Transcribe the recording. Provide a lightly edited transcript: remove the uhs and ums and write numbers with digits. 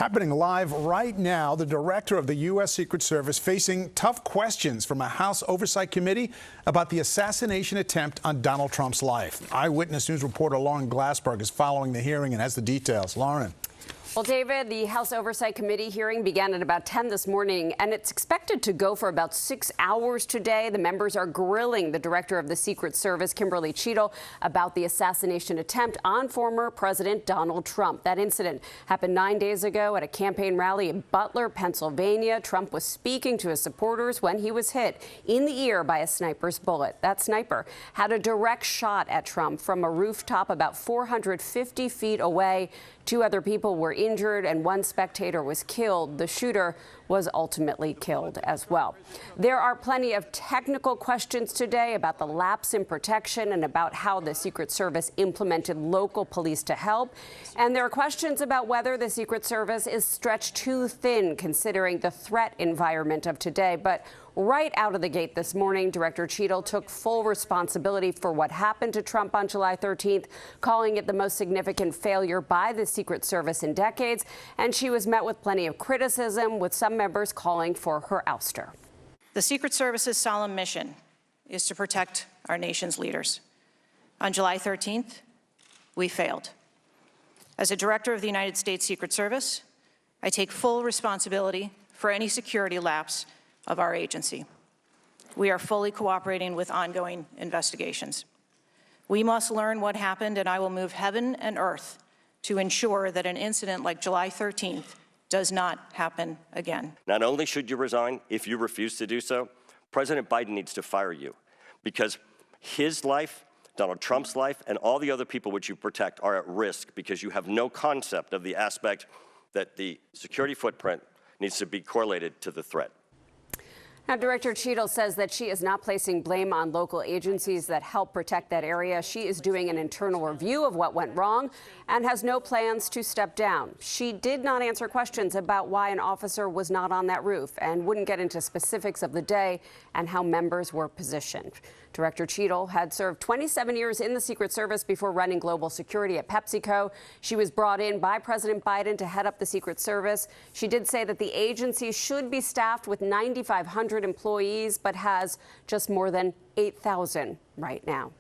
Happening live right now, the director of the U.S. Secret Service facing tough questions from a House Oversight Committee about the assassination attempt on Donald Trump's life. Eyewitness News reporter Lauren Glassberg is following the hearing and has the details. Lauren. Well, David, the House Oversight Committee hearing began at about 10 this morning, and it's expected to go for about 6 hours today. The members are grilling the director of the Secret Service, Kimberly Cheadle, about the assassination attempt on former President Donald Trump. That incident happened 9 days ago at a campaign rally in Butler, Pennsylvania. Trump was speaking to his supporters when he was hit in the ear by a sniper's bullet. That sniper had a direct shot at Trump from a rooftop about 450 feet away. 2 other people were injured and 1 spectator was killed. The shooter was ultimately killed as well. There are plenty of technical questions today about the lapse in protection and about how the Secret Service implemented local police to help. And there are questions about whether the Secret Service is stretched too thin considering the threat environment of today. But right out of the gate this morning, Director Cheadle took full responsibility for what happened to Trump on July 13th, calling it the most significant failure by the Secret Service in decades. And she was met with plenty of criticism, with some members calling for her ouster. The Secret Service's solemn mission is to protect our nation's leaders. On July 13th, we failed. As a director of the United States Secret Service, I take full responsibility for any security lapse of our agency. We are fully cooperating with ongoing investigations. We must learn what happened, and I will move heaven and earth to ensure that an incident like July 13th does not happen again. Not only should you resign, if you refuse to do so, President Biden needs to fire you, because his life, Donald Trump's life, and all the other people which you protect are at risk because you have no concept of the aspect that the security footprint needs to be correlated to the threat. Now, Director Cheadle says that she is not placing blame on local agencies that help protect that area. She is doing an internal review of what went wrong and has no plans to step down. She did not answer questions about why an officer was not on that roof and wouldn't get into specifics of the day and how members were positioned. Director Cheadle had served 27 years in the Secret Service before running global security at PepsiCo. She was brought in by President Biden to head up the Secret Service. She did say that the agency should be staffed with 9,500 employees, but has just more than 8,000 right now.